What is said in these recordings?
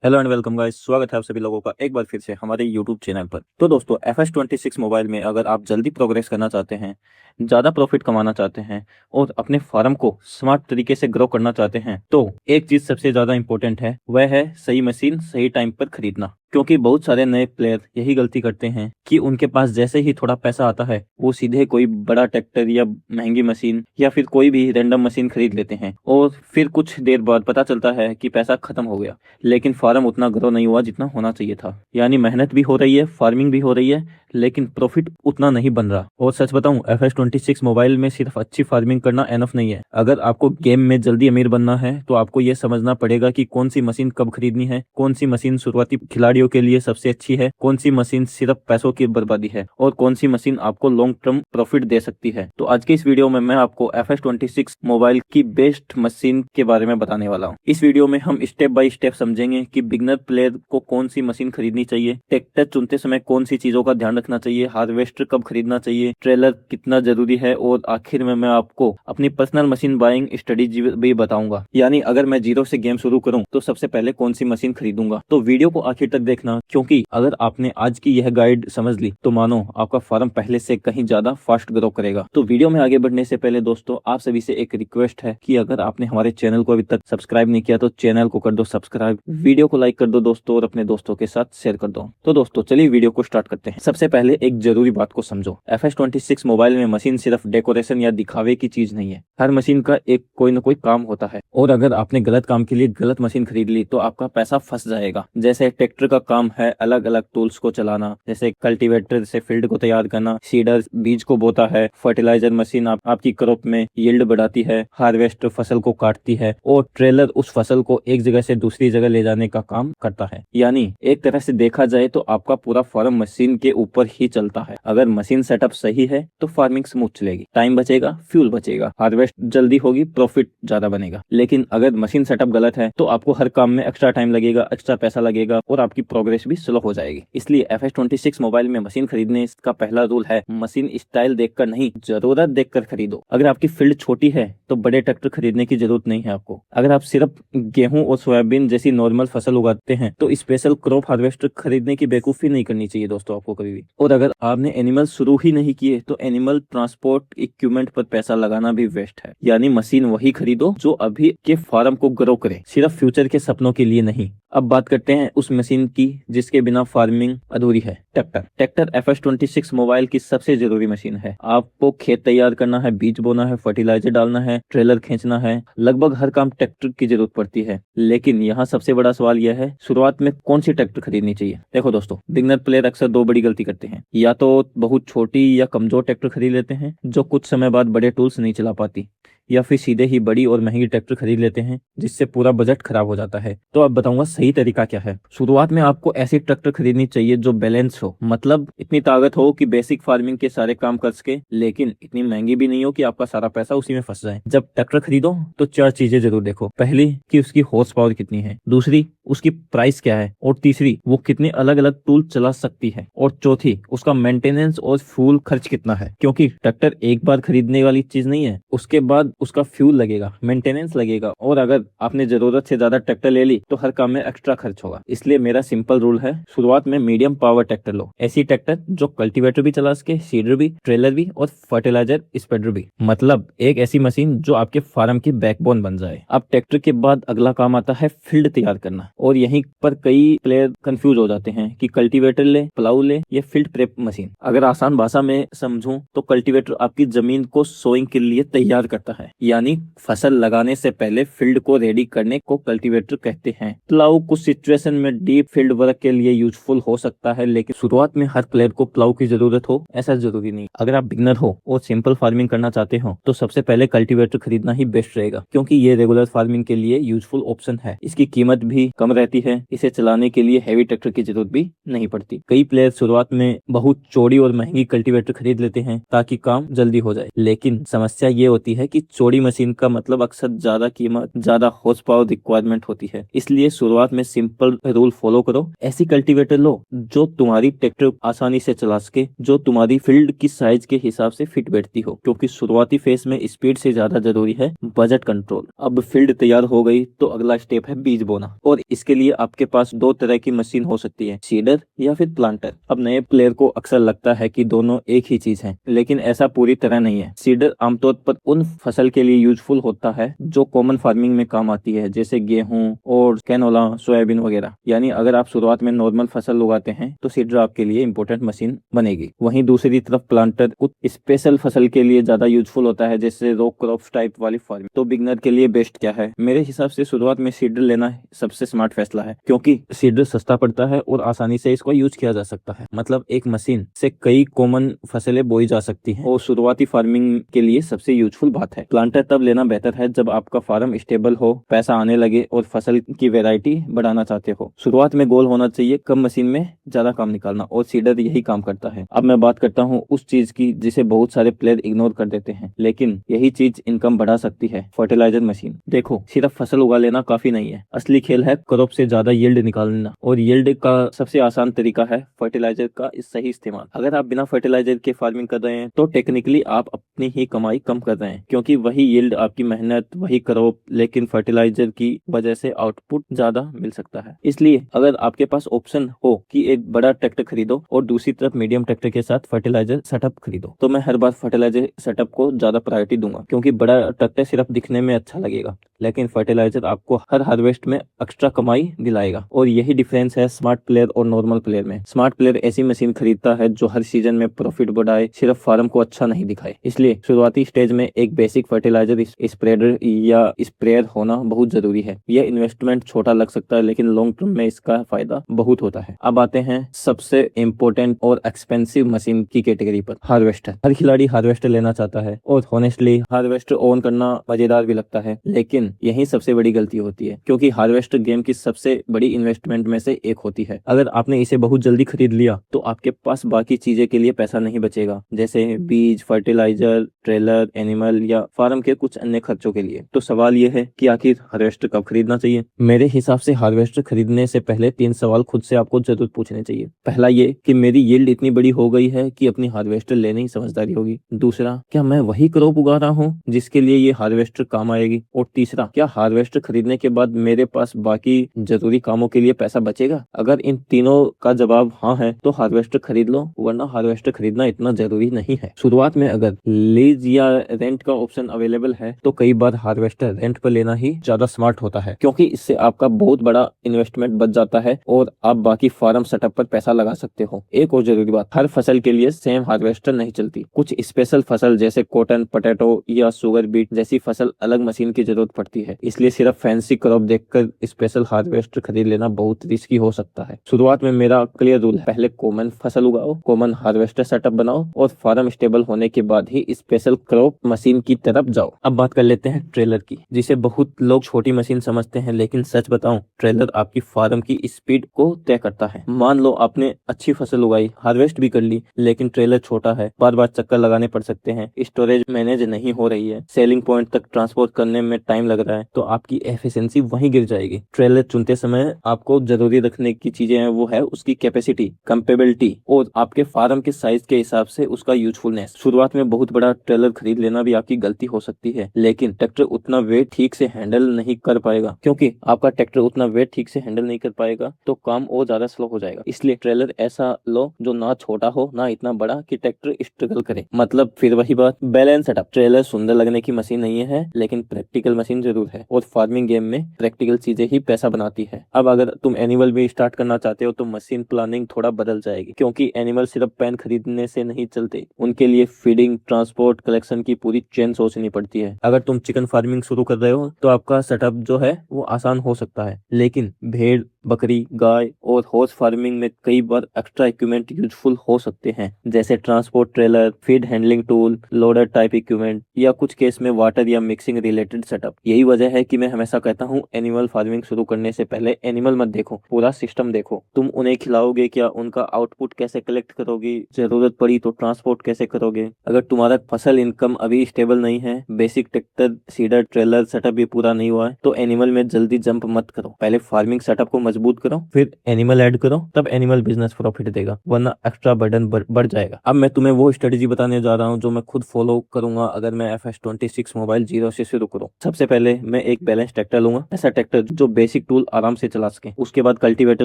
Hello and welcome guys, स्वागत है आप सभी लोगों का एक बार फिर से हमारे यूट्यूब चैनल पर। तो दोस्तों, FS26 मोबाइल में अगर आप जल्दी प्रोग्रेस करना चाहते हैं, ज़्यादा प्रॉफिट कमाना चाहते हैं और अपने फार्म को स्मार्ट तरीके से ग्रो करना चाहते हैं, तो एक चीज़ सबसे ज़्यादा इंपॉर्टेंट है, वह है सही मशीन सही टाइम पर खरीदना। क्योंकि बहुत सारे नए प्लेयर यही गलती करते हैं कि उनके पास जैसे ही थोड़ा पैसा आता है वो सीधे कोई बड़ा ट्रैक्टर या महंगी मशीन या फिर कोई भी रैंडम मशीन खरीद लेते हैं और फिर कुछ देर बाद पता चलता है कि पैसा खत्म हो गया, लेकिन फार्म उतना ग्रो नहीं हुआ जितना होना चाहिए था। यानी मेहनत भी हो रही है, फार्मिंग भी हो रही है, लेकिन प्रॉफिट उतना नहीं बन रहा। और सच बताऊं, FS26 मोबाइल में सिर्फ अच्छी फार्मिंग करना एनफ नहीं है। अगर आपको गेम में जल्दी अमीर बनना है तो आपको ये समझना पड़ेगा कि कौन सी मशीन कब खरीदनी है, कौन सी मशीन शुरुआती खिलाड़ियों के लिए सबसे अच्छी है, कौन सी मशीन सिर्फ पैसों की बर्बादी है और कौन सी मशीन आपको लॉन्ग टर्म प्रॉफिट दे सकती है। तो आज के इस वीडियो में मैं आपको FS26 मोबाइल की बेस्ट मशीन के बारे में बताने वाला हूँ। इस वीडियो में हम स्टेप बाय स्टेप समझेंगे कि बिगनर प्लेयर को कौन सी मशीन खरीदनी चाहिए, ट्रैक्टर चुनते समय कौन सी चीजों का ध्यान रखना चाहिए, हार्वेस्टर कब खरीदना चाहिए, ट्रेलर कितना जरूरी है, और आखिर में मैं आपको अपनी पर्सनल मशीन बाइंग स्ट्रेटेजी भी बताऊंगा। यानी अगर मैं जीरो से गेम शुरू करूं तो सबसे पहले कौन सी मशीन खरीदूंगा। तो वीडियो को आखिर तक देखना, क्योंकि अगर आपने आज की यह गाइड समझ ली तो मानो आपका फार्म पहले से कहीं ज्यादा फास्ट ग्रो करेगा। तो वीडियो में आगे बढ़ने से पहले दोस्तों, आप सभी से एक रिक्वेस्ट है कि अगर आपने हमारे चैनल को अभी तक सब्सक्राइब नहीं किया तो चैनल को कर दो सब्सक्राइब, वीडियो को लाइक कर दो दोस्तों और अपने दोस्तों के साथ शेयर कर दो। तो दोस्तों चलिए वीडियो को स्टार्ट करते हैं। सबसे पहले एक जरूरी बात को समझो, FS26 मोबाइल में मशीन सिर्फ डेकोरेशन या दिखावे की चीज नहीं है। हर मशीन का एक कोई ना कोई काम होता है और अगर आपने गलत काम के लिए गलत मशीन खरीद ली तो आपका पैसा फंस जाएगा। जैसे ट्रैक्टर का काम है अलग अलग टूल्स को चलाना, जैसे कल्टीवेटर से फील्ड को तैयार करना, सीडर बीज को बोता है, फर्टिलाइजर मशीन आपकी क्रॉप में यील्ड बढ़ाती है, हार्वेस्टर फसल को काटती है और ट्रेलर उस फसल को एक जगह से दूसरी जगह ले जाने का काम करता है। यानी एक तरह से देखा जाए तो आपका पूरा फार्म मशीन के ऊपर ही चलता है। अगर मशीन सेटअप सही है तो फार्मिंग स्मूथ चलेगी, टाइम बचेगा, फ्यूल बचेगा, हार्वेस्ट जल्दी होगी, प्रॉफिट ज्यादा बनेगा। लेकिन अगर मशीन सेटअप गलत है तो आपको हर काम में एक्स्ट्रा टाइम लगेगा, एक्स्ट्रा पैसा लगेगा और आपकी प्रोग्रेस भी स्लो हो जाएगी। इसलिए FS26 मोबाइल में मशीन खरीदने का पहला रूल है, मशीन स्टाइल देखकर नहीं, जरूरत देखकर खरीदो। अगर आपकी फील्ड छोटी है तो बड़े ट्रैक्टर खरीदने की जरूरत नहीं है आपको। अगर आप सिर्फ गेहूं और सोयाबीन जैसी नॉर्मल फसल उगाते हैं तो स्पेशल क्रॉप हार्वेस्टर खरीदने की बेवकूफी नहीं करनी चाहिए दोस्तों आपको कभी भी। और अगर आपने एनिमल शुरू ही नहीं किए तो एनिमल ट्रांसपोर्ट इक्विपमेंट पर पैसा लगाना भी वेस्ट है। यानी मशीन वही खरीदो जो अभी के फार्म को ग्रो करे, सिर्फ फ्यूचर के सपनों के लिए नहीं। अब बात करते हैं उस मशीन की जिसके बिना फार्मिंग अधूरी है, ट्रैक्टर। ट्रैक्टर FS26 मोबाइल की सबसे जरूरी मशीन है। आपको खेत तैयार करना है, बीज बोना है, फर्टिलाइजर डालना है, ट्रेलर खींचना है, लगभग हर काम ट्रैक्टर की जरूरत पड़ती है। लेकिन यहाँ सबसे बड़ा सवाल यह है, शुरुआत में कौन सी ट्रैक्टर खरीदनी चाहिए। देखो दोस्तों, बिगनर प्लेयर अक्सर दो बड़ी गलती करते हैं। या तो बहुत छोटी या कमजोर ट्रैक्टर खरीद लेते हैं जो कुछ समय बाद बड़े टूल्स नहीं चला पाती, या फिर सीधे ही बड़ी और महंगी ट्रैक्टर खरीद लेते हैं जिससे पूरा बजट खराब हो जाता है। तो अब बताऊंगा सही तरीका क्या है। शुरुआत में आपको ऐसी ट्रैक्टर खरीदनी चाहिए जो बैलेंस हो, मतलब इतनी ताकत हो कि बेसिक फार्मिंग के सारे काम कर सके, लेकिन इतनी महंगी भी नहीं हो कि आपका सारा पैसा उसी में फंस जाए। जब ट्रैक्टर खरीदो तो चार चीजें जरूर देखो। पहली कि उसकी हॉर्स पावर कितनी है, दूसरी उसकी प्राइस क्या है, और तीसरी वो कितने अलग अलग टूल चला सकती है, और चौथी उसका मेंटेनेंस और फ्यूल खर्च कितना है। क्योंकि ट्रैक्टर एक बार खरीदने वाली चीज नहीं है, उसके बाद उसका फ्यूल लगेगा, मेंटेनेंस लगेगा, और अगर आपने जरूरत से ज्यादा ट्रैक्टर ले ली तो हर काम में एक्स्ट्रा खर्च होगा। इसलिए मेरा सिंपल रूल है, शुरुआत में मीडियम पावर ट्रैक्टर लो। ऐसी ट्रैक्टर जो कल्टीवेटर भी चला सके, सीडर भी, ट्रेलर भी और फर्टिलाइजर स्प्रेडर भी। मतलब एक ऐसी मशीन जो आपके फार्म की बैकबोन बन जाए। अब ट्रैक्टर के बाद अगला काम आता है फील्ड तैयार करना, और यहीं पर कई प्लेयर कंफ्यूज हो जाते हैं कि कल्टीवेटर ले, प्लाऊ ले या फील्ड प्रेप मशीन। अगर आसान भाषा में समझूं तो कल्टीवेटर आपकी जमीन को सोइंग के लिए तैयार करता है, यानी फसल लगाने से पहले फील्ड को रेडी करने को कल्टीवेटर कहते हैं। प्लाऊ कुछ सिचुएशन में डीप फील्ड वर्क के लिए यूजफुल हो सकता है, लेकिन शुरुआत में हर प्लेयर को प्लाऊ की जरूरत हो ऐसा जरूरी नहीं। अगर आप बिगनर हो और सिंपल फार्मिंग करना चाहते हो तो सबसे पहले कल्टीवेटर खरीदना ही बेस्ट रहेगा, क्योंकि ये रेगुलर फार्मिंग के लिए यूजफुल ऑप्शन है। इसकी कीमत भी कम रहती है, इसे चलाने के लिए हैवी ट्रैक्टर की जरूरत भी नहीं पड़ती। कई प्लेयर शुरुआत में बहुत चौड़ी और महंगी कल्टीवेटर खरीद लेते हैं ताकि काम जल्दी हो जाए, लेकिन समस्या ये होती है कि चौड़ी मशीन का मतलब अक्सर ज्यादा कीमत, ज्यादा हॉर्स पावर रिक्वायरमेंट होती है। इसलिए शुरुआत में सिंपल रूल फॉलो करो। ऐसी कल्टीवेटर लो जो तुम्हारी ट्रैक्टर आसानी से चला सके, जो तुम्हारी फील्ड की साइज के हिसाब से फिट बैठती हो, क्योंकि शुरुआती फेज में स्पीड से ज्यादा जरूरी है बजट कंट्रोल। अब फील्ड तैयार हो गई तो अगला स्टेप है बीज बोना, और इसके लिए आपके पास दो तरह की मशीन हो सकती है, सीडर या फिर प्लांटर। अब नए प्लेयर को अक्सर लगता है कि दोनों एक ही चीज है, लेकिन ऐसा पूरी तरह नहीं है। सीडर आमतौर पर उन फसल के लिए यूजफुल होता है जो कॉमन फार्मिंग में काम आती है, जैसे गेहूं और कैनोला, सोयाबीन वगैरह। यानी अगर आप शुरुआत में नॉर्मल फसल उगाते हैं तो सीडर आपके लिए इंपॉर्टेंट मशीन बनेगी। वहीं दूसरी तरफ प्लांटर कुछ स्पेशल फसल के लिए ज्यादा यूजफुल होता है, जैसे रो क्रॉप्स टाइप वाली फार्मिंग। तो बिगनर के लिए बेस्ट क्या है? मेरे हिसाब से शुरुआत में सीडर लेना सबसे स्मार्ट फैसला है, क्योंकि सीडर सस्ता पड़ता है और आसानी से इसको यूज किया जा सकता है। मतलब एक मशीन से कई कॉमन फसलें बोई जा सकती हैं, और शुरुआती फार्मिंग के लिए सबसे यूजफुल बात है। प्लांटर तब लेना बेहतर है जब आपका फार्म स्टेबल हो, पैसा आने लगे और फसल की वैरायटी बढ़ाना चाहते हो। शुरुआत में गोल होना चाहिए कम मशीन में ज्यादा काम निकालना, और सीडर यही काम करता है। अब मैं बात करता हूँ उस चीज की जिसे बहुत सारे प्लेयर इग्नोर कर देते हैं, लेकिन यही चीज इनकम बढ़ा सकती है, फर्टिलाइजर मशीन। देखो, सिर्फ फसल उगा लेना काफी नहीं है, असली खेल है क्रॉप से ज्यादा यील्ड निकालना, और यील्ड का सबसे आसान तरीका है फर्टिलाइजर का सही इस्तेमाल। अगर आप बिना फर्टिलाइजर के फार्मिंग कर रहे हैं तो टेक्निकली आप अपनी ही कमाई कम कर रहे हैं, क्योंकि वही यील्ड, आपकी मेहनत, वही क्रॉप, लेकिन फर्टिलाइजर की वजह से आउटपुट ज्यादा मिल सकता है। इसलिए अगर आपके पास ऑप्शन हो कि एक बड़ा ट्रैक्टर खरीदो और दूसरी तरफ मीडियम ट्रैक्टर के साथ फर्टिलाइजर सेटअप खरीदो, तो मैं हर बार फर्टिलाइजर सेटअप को ज्यादा प्रायोरिटी दूंगा, क्योंकि बड़ा ट्रैक्टर सिर्फ दिखने में अच्छा लगेगा, लेकिन फर्टिलाइजर आपको हर हार्वेस्ट में एक्स्ट्रा कमाई दिलाएगा। और यही डिफरेंस है स्मार्ट प्लेयर और नॉर्मल प्लेयर में। स्मार्ट प्लेयर ऐसी मशीन खरीदता है जो हर सीजन में प्रॉफिट बढ़ाए, सिर्फ फार्म को अच्छा नहीं दिखाए। इसलिए शुरुआती स्टेज में एक बेसिक फर्टिलाइजर स्प्रेडर या स्प्रेयर होना बहुत जरूरी है। यह इन्वेस्टमेंट छोटा लग सकता है, लेकिन लॉन्ग टर्म में इसका फायदा बहुत होता है। अब आते हैं सबसे इम्पोर्टेंट और एक्सपेंसिव मशीन की कैटेगरी पर, हार्वेस्टर। हर खिलाड़ी हार्वेस्टर लेना चाहता है, और होनेस्टली हार्वेस्टर ओन करना मजेदार भी लगता है, लेकिन यही सबसे बड़ी गलती होती है, क्योंकि हार्वेस्टर गेम की सबसे बड़ी इन्वेस्टमेंट में से एक होती है। अगर आपने इसे बहुत जल्दी खरीद लिया तो आपके पास बाकी चीजें के लिए पैसा नहीं बचेगा, जैसे बीज, फर्टिलाइजर, ट्रेलर, एनिमल या फार्म के कुछ अन्य खर्चों के लिए। तो सवाल यह है कि आखिर हार्वेस्टर कब खरीदना चाहिए? मेरे हिसाब से हार्वेस्टर खरीदने से पहले 3 सवाल खुद से आपको जरूर पूछने चाहिए। पहला ये कि मेरी यील्ड इतनी बड़ी हो गई है कि अपनी हार्वेस्टर लेने ही समझदारी होगी। दूसरा, क्या मैं वही क्रॉप उगा रहा हूँ जिसके लिए ये हार्वेस्टर काम आएगी? और तीसरा, क्या हार्वेस्टर खरीदने के बाद मेरे पास बाकी जरूरी कामों के लिए पैसा बचेगा? अगर इन तीनों का जवाब हाँ है तो हार्वेस्टर खरीद लो, वरना हार्वेस्टर खरीदना इतना जरूरी नहीं है। शुरुआत में अगर लीज या रेंट का ऑप्शन अवेलेबल है तो कई बार हार्वेस्टर रेंट पर लेना ही ज्यादा स्मार्ट होता है, क्योंकि इससे आपका बहुत बड़ा इन्वेस्टमेंट बच जाता है और आप बाकी फार्म सेटअप पर पैसा लगा सकते हो। एक और जरूरी बात, हर फसल के लिए सेम हार्वेस्टर नहीं चलती। कुछ स्पेशल फसल जैसे कॉटन, पोटैटो या शुगर बीट जैसी फसल अलग मशीन की जरूरत पड़ती है। इसलिए सिर्फ फैंसी क्रॉप देखकर स्पेशल हार्वेस्टर खरीद लेना बहुत रिस्की हो सकता है। शुरुआत में मेरा क्लियर रूल है, पहले कॉमन फसल उगाओ, कॉमन हार्वेस्टर सेटअप बनाओ, और फार्म स्टेबल होने के बाद ही स्पेशल क्रॉप मशीन की तरफ जाओ। अब बात कर लेते हैं ट्रेलर की, जिसे बहुत लोग छोटी मशीन समझते हैं, लेकिन सच बताऊं, ट्रेलर आपकी फार्म की स्पीड को तय करता है। मान लो आपने अच्छी फसल उगाई, हार्वेस्ट भी कर ली, लेकिन ट्रेलर छोटा है, बार बार चक्कर लगाने पड़ सकते हैं, स्टोरेज मैनेज नहीं हो रही है, सेलिंग पॉइंट तक ट्रांसपोर्ट करने में टाइम लग रहा है, तो आपकी एफिशिएंसी वहीं गिर जाएगी। ट्रेलर चुनते समय आपको जरूरी रखने की चीजें हैं, वो है उसकी कैपेसिटी, कंपेबिलिटी और आपके फार्म के साइज के हिसाब से उसका यूजफुलनेस। शुरुआत में बहुत बड़ा ट्रेलर खरीद लेना भी आपकी गलती हो सकती है, लेकिन ट्रैक्टर उतना वेट ठीक से हैंडल नहीं कर पाएगा, क्योंकि आपका ट्रैक्टर उतना वेट ठीक से हैंडल नहीं कर पाएगा तो काम और ज्यादा स्लो हो जाएगा। इसलिए ट्रेलर ऐसा लो जो ना छोटा हो ना इतना बड़ा कि ट्रैक्टर स्ट्रगल करे। मतलब फिर वही बात, बैलेंस सेटअप। ट्रेलर सुंदर लगने की मशीन नहीं है, लेकिन प्रैक्टिकल मशीन जरूर है, और फार्मिंग गेम में प्रैक्टिकल चीजें ही पैसा बनाती है। अब अगर तुम एनिमल भी स्टार्ट करना चाहते हो तो मशीन प्लानिंग थोड़ा बदल जाएगी, क्योंकि एनिमल सिर्फ पैन खरीदने से नहीं चलते, उनके लिए फीडिंग, ट्रांसपोर्ट, कलेक्शन की पूरी चेन सोचनी पड़ती है। अगर तुम चिकन फार्मिंग शुरू कर रहे हो तो आपका सेटअप जो है वो आसान हो सकता है, लेकिन भेड़ बकरी, गाय और हॉर्स फार्मिंग में कई बार एक्स्ट्रा इक्विपमेंट यूजफुल हो सकते हैं, जैसे transport trailer, feed handling tool, loader type equipment या कुछ केस में वाटर या मिक्सिंग रिलेटेड सेटअप। यही वजह है कि मैं हमेशा कहता हूँ एनिमल फार्मिंग शुरू करने से पहले एनिमल मत देखो, पूरा सिस्टम देखो। तुम उन्हें खिलाओगे क्या, उनका आउटपुट कैसे कलेक्ट करोगे, जरूरत पड़ी तो ट्रांसपोर्ट कैसे करोगे। अगर तुम्हारा फसल इनकम अभी स्टेबल नहीं है, basic tractor, cedar, trailer setup भी पूरा नहीं हुआ है, तो एनिमल में जल्दी जंप मत करो। पहले फार्मिंग सेटअप को मजबूत करो, फिर एनिमल ऐड करो, तब एनिमल बिजनेस प्रॉफिट देगा, वरना एक्स्ट्रा बर्डन बढ़ जाएगा। अब मैं तुम्हें वो स्ट्रेटेजी बताने जा रहा हूँ जो मैं खुद फॉलो करूंगा अगर मैं FS26 मोबाइल जीरो से शुरू करूँ। सबसे पहले मैं एक बैलेंस ट्रैक्टर लूंगा, ऐसा ट्रैक्टर जो बेसिक टूल आराम से चला सके। उसके बाद कल्टीवेटर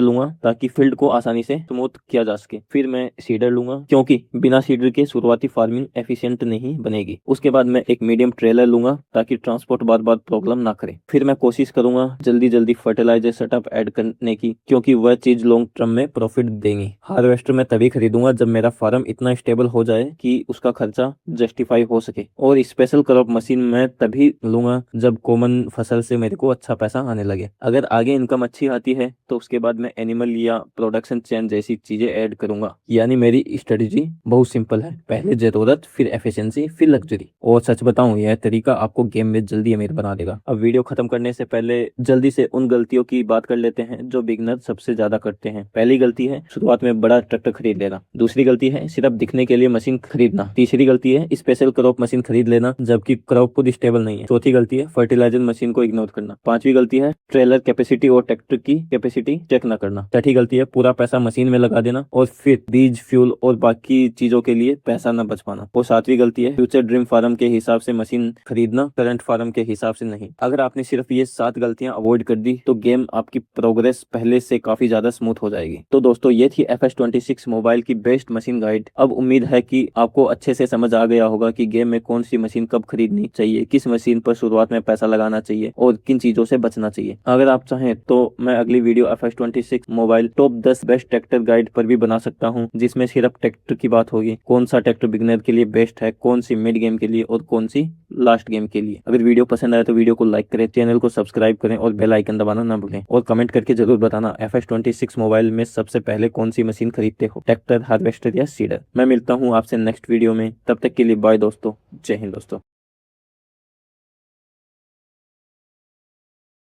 लूंगा ताकि फील्ड को आसानी से स्मूथ किया जा सके। फिर मैं सीडर लूंगा, क्योंकि बिना सीडर के शुरुआती फार्मिंग एफिशिएंट नहीं बनेगी। उसके बाद मैं एक मीडियम ट्रेलर लूंगा ताकि ट्रांसपोर्ट बार बार प्रॉब्लम ना करे। फिर मैं कोशिश करूंगा जल्दी जल्दी फर्टिलाइजर सेटअप ऐड करने की, क्योंकि वह चीज लॉन्ग टर्म में प्रॉफिट देंगी। हार्वेस्टर मैं तभी खरीदूंगा जब मेरा फार्म इतना स्टेबल हो जाए कि उसका खर्चा जस्टिफाई हो सके। और स्पेशल क्रॉप मशीन मैं तभी लूंगा जब कॉमन फसल से मेरे को अच्छा पैसा आने लगे। अगर आगे इनकम अच्छी आती है तो उसके बाद मैं एनिमल या प्रोडक्शन चेन जैसी चीजें ऐड करूंगा। यानी मेरी स्ट्रेटेजी बहुत सिंपल है, पहले जरूरत, फिर एफिशिएंसी, फिर लग्जरी। और सच बताऊं, यह तरीका आपको गेम में जल्दी अमीर बना देगा। अब वीडियो खत्म करने से पहले जल्दी से उन गलतियों की बात कर लेते हैं जो बिगनर सबसे ज्यादा करते हैं। पहली गलती है शुरुआत में बड़ा ट्रैक्टर खरीद लेना। दूसरी गलती है सिर्फ दिखने के लिए मशीन खरीदना। तीसरी गलती है स्पेशल क्रॉप मशीन खरीद लेना जबकि क्रॉप खुद स्टेबल नहीं है। चौथी गलती है फर्टिलाइजर मशीन को इग्नोर करना। पांचवी गलती है ट्रेलर कैपेसिटी और ट्रैक्टर की कैपेसिटी चेक न करना। छठी गलती है पूरा पैसा मशीन में लगा देना और फिर बीज, फ्यूल और बाकी चीजों के लिए पैसा न बच पाना। और सातवीं गलती है फ्यूचर ड्रीम फार्म के हिसाब से मशीन खरीदना, करंट फार्म के हिसाब से नहीं। अगर आपने सिर्फ ये 7 गलतियां अवॉइड कर दी तो गेम आपकी प्रोग्रेस पहले से काफी ज्यादा स्मूथ हो जाएगी। तो दोस्तों, ये थी FS26 मोबाइल की बेस्ट मशीन गाइड। अब उम्मीद है कि आपको अच्छे से समझ आ गया होगा कि गेम में कौन सी मशीन कब खरीदनी चाहिए, किस मशीन पर शुरुआत में पैसा लगाना चाहिए और किन चीजों से बचना चाहिए। अगर आप चाहें तो मैं अगली video FS26 mobile top 10 best tractor guide पर भी बना सकता हूं, जिसमें सिर्फ ट्रैक्टर की बात होगी। कौन सा ट्रैक्टर बिगिनर के लिए बेस्ट है, कौन सी मिड गेम के लिए और कौन सी लास्ट गेम के लिए। अगर वीडियो पसंद आए तो वीडियो को लाइक करें, चैनल को सब्सक्राइब करें और बेल आइकन दबाना ना भूलें। और कमेंट करके जरूर बताना FS26 मोबाइल में सबसे पहले कौन सी मशीन खरीदते हो, ट्रैक्टर, हार्वेस्टर या सीडर। मैं मिलता हूँ आपसे नेक्स्ट वीडियो में, तब तक के लिए बाय दोस्तों। जय हिंद दोस्तों।